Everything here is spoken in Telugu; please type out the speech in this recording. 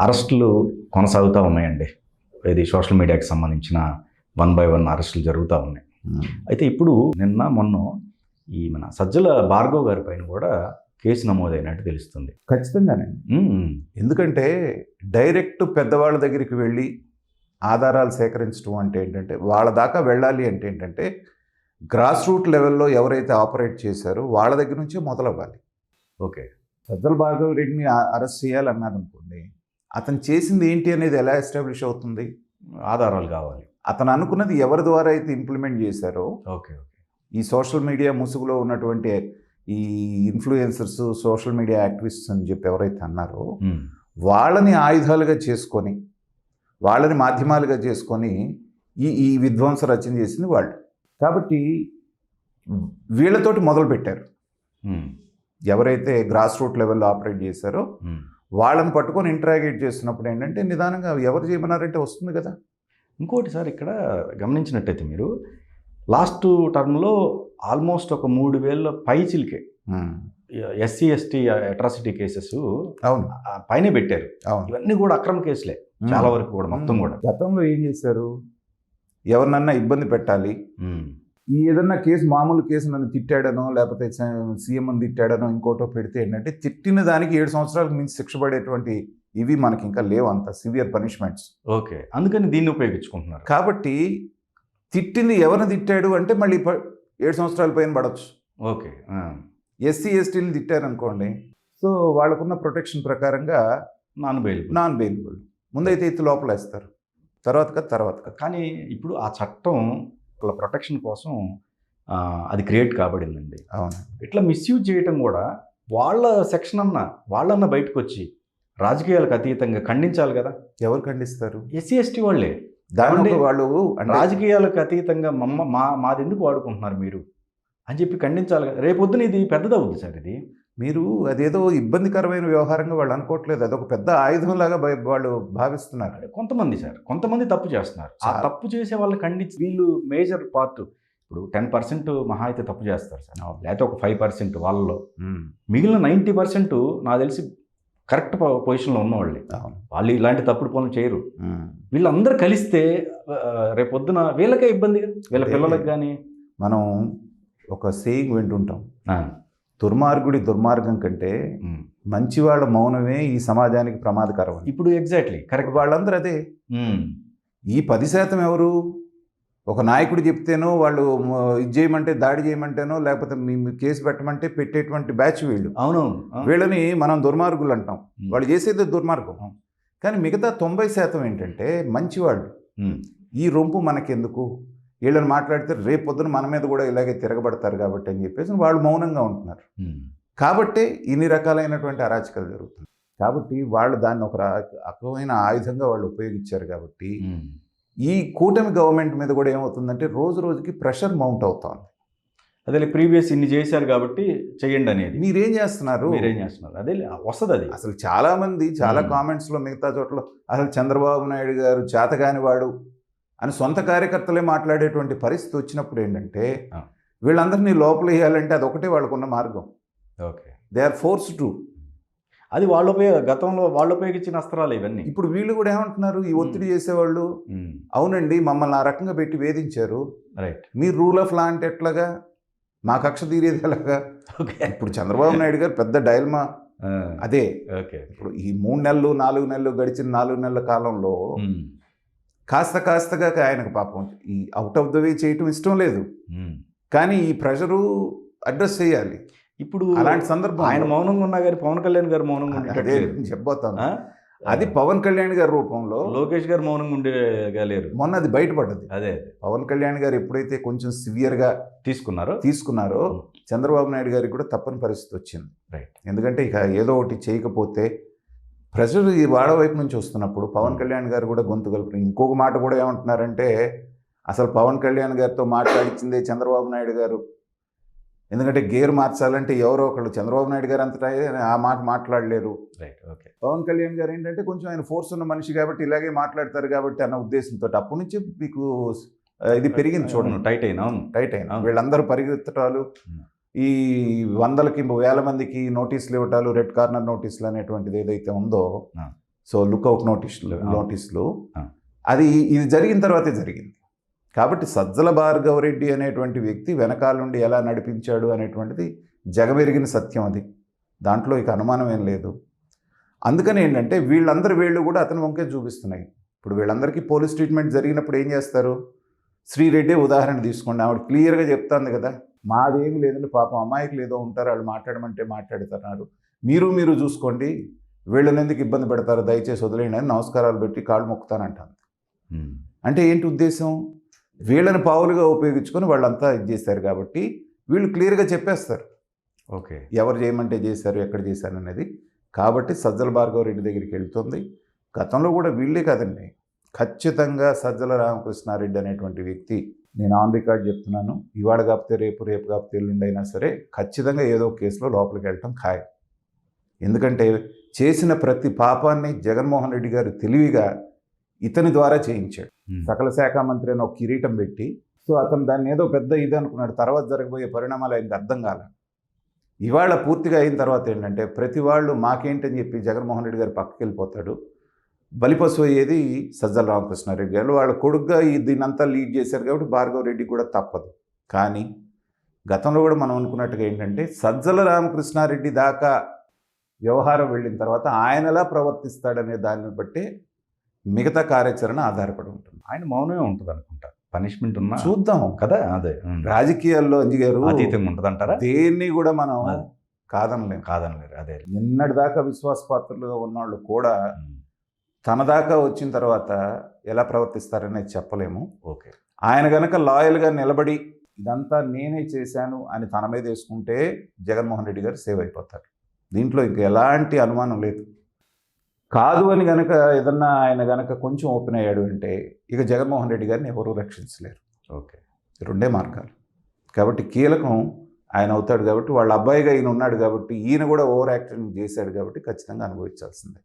అరెస్టులు కొనసాగుతూ ఉన్నాయండి. ఇది సోషల్ మీడియాకి సంబంధించిన 1 by 1 అరెస్టులు జరుగుతూ ఉన్నాయి. అయితే ఇప్పుడు మొన్న మన సజ్జల భార్గవ్ గారి పైన కూడా కేసు నమోదైనట్టు తెలుస్తుంది. ఖచ్చితంగానే. ఎందుకంటే డైరెక్ట్ పెద్దవాళ్ళ దగ్గరికి వెళ్ళి ఆధారాలు సేకరించడం అంటే ఏంటంటే, వాళ్ళ దాకా వెళ్ళాలి అంటే ఏంటంటే, గ్రాస్ రూట్ లెవెల్లో ఎవరైతే ఆపరేట్ చేశారో వాళ్ళ దగ్గర నుంచే మొదలవ్వాలి. ఓకే, సజ్జల భార్గవ్ రెడ్డిని అరెస్ట్ చేయాలన్నారనుకోండి, అతను చేసింది ఏంటి అనేది ఎలా ఎస్టాబ్లిష్ అవుతుంది? ఆధారాలు కావాలి. అతను అనుకున్నది ఎవరి ద్వారా అయితే ఇంప్లిమెంట్ చేశారో, ఓకే ఓకే, ఈ సోషల్ మీడియా ముసుగులో ఉన్నటువంటి ఈ ఇన్ఫ్లుయెన్సర్స్, సోషల్ మీడియా యాక్టివిస్ట్స్ అని చెప్పి ఎవరైతే అన్నారో, వాళ్ళని ఆయుధాలుగా చేసుకొని, వాళ్ళని మాధ్యమాలుగా చేసుకొని ఈ విధ్వంస రచన చేసింది వాళ్ళు. కాబట్టి వీళ్ళతోటి మొదలుపెట్టారు. ఎవరైతే గ్రాస్ రూట్ లెవెల్లో ఆపరేట్ చేశారో వాళ్ళని పట్టుకొని ఇంటరాగేట్ చేస్తున్నప్పుడు ఏంటంటే, నిదానంగా ఎవరు చేయమన్నారంటే వస్తుంది కదా. ఇంకోటి సార్, ఇక్కడ గమనించినట్టయితే మీరు లాస్ట్ టర్మ్లో ఆల్మోస్ట్ ఒక 3,000 పైచిల్కే SC ST అట్రాసిటీ కేసెస్ అవును పైనే పెట్టారు. అవును, ఇవన్నీ కూడా అక్రమ కేసులే చాలా వరకు కూడా, మొత్తం కూడా. గతంలో ఏం చేశారు, ఎవరినన్నా ఇబ్బంది పెట్టాలి, ఈ ఏదన్నా కేసు మామూలు కేసు నన్ను తిట్టాడనో లేకపోతే సీఎం అని తిట్టాడనో ఇంకోటో పెడితే ఏంటంటే, తిట్టిన దానికి 7 సంవత్సరాలకు మించి శిక్ష పడేటువంటి ఇవి మనకి ఇంకా లేవు, అంత సివియర్ పనిష్మెంట్స్. ఓకే, అందుకని దీన్ని ఉపయోగించుకుంటున్నారు. కాబట్టి తిట్టింది ఎవరిని తిట్టాడు అంటే మళ్ళీ 7 సంవత్సరాల పైన పడవచ్చు. ఓకే, SC STని తిట్టారనుకోండి, సో వాళ్ళకున్న ప్రొటెక్షన్ ప్రకారంగా నాన్ బెయిలబుల్. ముందైతే ఎత్తి లోపల వేస్తారు, తర్వాత. కానీ ఇప్పుడు ఆ చట్టం ప్రొటెక్షన్ కోసం అది క్రియేట్ కాబడిందండి. అవును, ఇట్లా ఇట్లా మిస్యూజ్ చేయటం కూడా వాళ్ళ సెక్షన్ వాళ్ళన్న బయటకు వచ్చి రాజకీయాలకు అతీతంగా ఖండించాలి కదా. ఎవరు ఖండిస్తారు? SC ST వాళ్ళే. దాని వాళ్ళు రాజకీయాలకు అతీతంగా మాది ఎందుకు వాడుకుంటున్నారు మీరు అని చెప్పి ఖండించాలి కదా. రేపొద్దున ఇది పెద్దదవుద్ది సార్. ఇది మీరు అదేదో ఇబ్బందికరమైన వ్యవహారంగా వాళ్ళు అనుకోవట్లేదు, అదొక పెద్ద ఆయుధంలాగా వాళ్ళు భావిస్తున్నారు. కొంతమంది తప్పు చేస్తున్నారు. ఆ తప్పు చేసే వాళ్ళని ఖండించి, వీళ్ళు మేజర్ పార్ట్, ఇప్పుడు 10% మహా అయితే తప్పు చేస్తారు సార్, లేకపోతే ఒక 5% వాళ్ళలో. మిగిలిన 90% నాకు తెలిసి కరెక్ట్ పొజిషన్లో ఉన్నవాళ్ళే. వాళ్ళు ఇలాంటి తప్పుడు పనులు చేయరు. వీళ్ళందరూ కలిస్తే రేపొద్దున వీళ్ళకే ఇబ్బంది, వీళ్ళ పిల్లలకు కానీ. మనం ఒక సేయింగ్ వింటుంటాం, దుర్మార్గుడి దుర్మార్గం కంటే మంచివాళ్ళ మౌనమే ఈ సమాజానికి ప్రమాదకరం. ఇప్పుడు ఎగ్జాక్ట్లీ కరెక్ట్. వాళ్ళందరూ అదే. ఈ 10% ఎవరు? ఒక నాయకుడు చెప్తేనో, వాళ్ళు ఇది చేయమంటే దాడి చేయమంటేనో, లేకపోతే మీ కేసు పెట్టమంటే పెట్టేటువంటి బ్యాచ్ వీళ్ళు. అవును, వీళ్ళని మనం దుర్మార్గులు అంటాం, వాళ్ళు చేసేది దుర్మార్గం. కానీ మిగతా 90% ఏంటంటే మంచివాళ్ళు. ఈ రొంపు మనకెందుకు, వీళ్ళని మాట్లాడితే రేపు పొద్దున మన మీద కూడా ఇలాగే తిరగబడతారు కాబట్టి అని చెప్పేసి వాళ్ళు మౌనంగా ఉంటున్నారు. కాబట్టి ఇన్ని రకాలైనటువంటి అరాచకాలు జరుగుతుంది. కాబట్టి వాళ్ళు దాన్ని ఒక రకమైన ఆయుధంగా వాళ్ళు ఉపయోగించారు. కాబట్టి ఈ కూటమి గవర్నమెంట్ మీద కూడా ఏమవుతుందంటే, రోజు రోజుకి ప్రెషర్ మౌంట్ అవుతుంది. అదే ప్రీవియస్ ఇన్ని చేశారు కాబట్టి చేయండి అనేది. మీరేం చేస్తున్నారు, అదే వస్తుంది. అది అసలు చాలామంది చాలా కామెంట్స్లో మిగతా చోట్ల అసలు చంద్రబాబు నాయుడు గారు చేతగాని వాడు అని సొంత కార్యకర్తలే మాట్లాడేటువంటి పరిస్థితి వచ్చినప్పుడు ఏంటంటే, వీళ్ళందరినీ లోపల వేయాలంటే అదొకటే వాళ్ళకున్న మార్గం. Okay, they are force to. అది గతంలో వాళ్ళు ఉపయోగించిన అస్త్రాలు ఇవన్నీ. ఇప్పుడు వీళ్ళు కూడా ఏమంటున్నారు, ఈ ఒత్తిడి చేసేవాళ్ళు, అవునండి మమ్మల్ని ఆ రకంగా పెట్టి వేధించారు, రైట్, మీరు రూల్ ఆఫ్ లా అంటే ఎట్లాగా, మా కక్ష తీరేది ఎలాగా. ఇప్పుడు చంద్రబాబు నాయుడు గారు పెద్ద డైల్మా అదే. ఇప్పుడు ఈ 3 నెలలు 4 నెలలు గడిచిన 4 నెలల కాలంలో కాస్తగా ఆయనకు పాపం ఈ అవుట్ ఆఫ్ ద వే చేయటం ఇష్టం లేదు, కానీ ఈ ప్రెషరు అడ్రస్ చేయాలి. ఇప్పుడు అలాంటి సందర్భం ఆయన మౌనంగా ఉన్నా కానీ పవన్ కళ్యాణ్ గారు మౌనంగా అదే చెప్పబోతాను. అది పవన్ కళ్యాణ్ గారి రూపంలో, లోకేష్ గారు మౌనంగా ఉండలేరు. మొన్న అది బయటపడ్డది. అదే పవన్ కళ్యాణ్ గారు ఎప్పుడైతే కొంచెం సివియర్గా తీసుకున్నారో చంద్రబాబు నాయుడు గారికి కూడా తప్పని పరిస్థితి వచ్చింది. రైట్, ఎందుకంటే ఇక ఏదో ఒకటి చేయకపోతే ప్రెషర్ ఈ వాళ్ళ వైపు నుంచి వస్తున్నప్పుడు పవన్ కళ్యాణ్ గారు కూడా గొంతు కలుపుతారు. ఇంకొక మాట కూడా ఏమంటున్నారంటే, అసలు పవన్ కళ్యాణ్ గారితో మాట్లాడించిందే చంద్రబాబు నాయుడు గారు, ఎందుకంటే గేర్ మార్చాలంటే ఎవరో ఒకళ్ళు, చంద్రబాబు నాయుడు గారు అంతటా ఆ మాట మాట్లాడలేరు. Right, okay. పవన్ కళ్యాణ్ గారు ఏంటంటే కొంచెం ఆయన ఫోర్స్ ఉన్న మనిషి కాబట్టి ఇలాగే మాట్లాడతారు కాబట్టి అన్న ఉద్దేశంతో అప్పటి నుంచి మీకు ఇది పెరిగింది చూడండి. టైట్ అయినా వీళ్ళందరూ పరిగెత్తటాలు, ఈ వందలకి వేల మందికి నోటీసులు ఇవ్వటాలు, రెడ్ కార్నర్ నోటీసులు అనేటువంటిది ఏదైతే ఉందో, సో లుక్అవుట్ నోటీసులు అది ఇది జరిగిన తర్వాతే జరిగింది. కాబట్టి సజ్జల భార్గవరెడ్డి అనేటువంటి వ్యక్తి వెనకాల నుండి ఎలా నడిపించాడు అనేటువంటిది జగమెరిగిన సత్యం. అది దాంట్లో ఇక అనుమానం ఏం లేదు. అందుకని ఏంటంటే వీళ్ళందరి వేళ్ళు కూడా అతని వంకే చూపిస్తున్నాయి. ఇప్పుడు వీళ్ళందరికీ పోలీస్ ట్రీట్మెంట్ జరిగినప్పుడు ఏం చేస్తారు? శ్రీరెడ్డి ఉదాహరణ తీసుకోండి, ఆవిడ క్లియర్గా చెప్తాంది కదా, మాదేమి లేదండి, పాపం అమాయకులు ఏదో ఉంటారు, వాళ్ళు మాట్లాడమంటే మాట్లాడుతున్నారు, మీరు చూసుకోండి, వీళ్ళని ఎందుకు ఇబ్బంది పెడతారు, దయచేసి వదిలేయండి అని నమస్కారాలు పెట్టి కాళ్ళు మొక్కుతానంటాను. అంటే ఏంటి ఉద్దేశం? వీళ్ళని పావులుగా ఉపయోగించుకొని వాళ్ళంతా ఇది చేశారు కాబట్టి వీళ్ళు క్లియర్గా చెప్పేస్తారు ఓకే ఎవరు చేయమంటే చేశారు, ఎక్కడ చేశారు అనేది. కాబట్టి సజ్జల భార్గవరెడ్డి దగ్గరికి వెళ్తుంది. గతంలో కూడా వీళ్ళే కాదండి, ఖచ్చితంగా సజ్జల రామకృష్ణారెడ్డి అనేటువంటి వ్యక్తి, నేను ఆన్ రికార్డ్ చెప్తున్నాను, ఇవాళ కాకపోతే రేపు కాకపోతే ఎల్లుండి అయినా సరే ఖచ్చితంగా ఏదో కేసులో లోపలికి వెళ్ళటం ఖాయం. ఎందుకంటే చేసిన ప్రతి పాపాన్ని జగన్మోహన్ రెడ్డి గారు తెలివిగా ఇతని ద్వారా చేయించాడు. సకల శాఖ మంత్రి అని ఒక కిరీటం పెట్టి, సో అతను దాన్ని ఏదో పెద్ద ఇది అనుకున్నాడు. తర్వాత జరగబోయే పరిణామాలు ఆయనకు అర్థం కాల. ఇవాళ పూర్తిగా అయిన తర్వాత ఏంటంటే ప్రతి వాళ్ళు మాకేంటని చెప్పి జగన్మోహన్ రెడ్డి గారు పక్కకి వెళ్ళిపోతాడు. బలిపశువు అయ్యేది సజ్జల రామకృష్ణారెడ్డి గారు. వాళ్ళ కొడుగ్గా దీన్నంతా లీడ్ చేశారు కాబట్టి భార్గవరెడ్డి కూడా తప్పదు. కానీ గతంలో కూడా మనం అనుకున్నట్టుగా ఏంటంటే సజ్జల రామకృష్ణారెడ్డి దాకా వ్యవహారం వెళ్ళిన తర్వాత ఆయన ఎలా ప్రవర్తిస్తాడనే దాన్ని బట్టి మిగతా కార్యాచరణ ఆధారపడి ఉంటుంది. ఆయన మౌనమే ఉంటుంది అనుకుంటా, పనిష్మెంట్ ఉన్నా చూద్దాం కదా. అదే రాజకీయాల్లో అంజి గారు అతీతంగా ఉంటుంది అంటారా? దేన్ని కూడా మనం కాదనలేరు. అదే నిన్నటి దాకా విశ్వాసపాత్రులుగా ఉన్నవాళ్ళు కూడా తన దాకా వచ్చిన తర్వాత ఎలా ప్రవర్తిస్తారనేది చెప్పలేము. ఓకే, ఆయన గనక లాయల్గా నిలబడి ఇదంతా నేనే చేశాను అని తన మీద వేసుకుంటే జగన్మోహన్ రెడ్డి గారు సేవ్ అయిపోతారు. దీంట్లో ఇంక ఎలాంటి అనుమానం లేదు. కాదు అని గనక ఏదన్నా ఆయన గనక కొంచెం ఓపెన్ అయ్యాడు అంటే ఇక జగన్మోహన్ రెడ్డి గారిని ఎవరూ రక్షించలేరు. ఓకే, రెండే మార్గాలు. కాబట్టి కీలకం ఆయన అవుతాడు. కాబట్టి వాళ్ళ అబ్బాయిగా ఈయన ఉన్నాడు కాబట్టి ఈయన కూడా ఓవర్ యాక్టింగ్ చేశాడు కాబట్టి ఖచ్చితంగా అనుభవించాల్సిందే.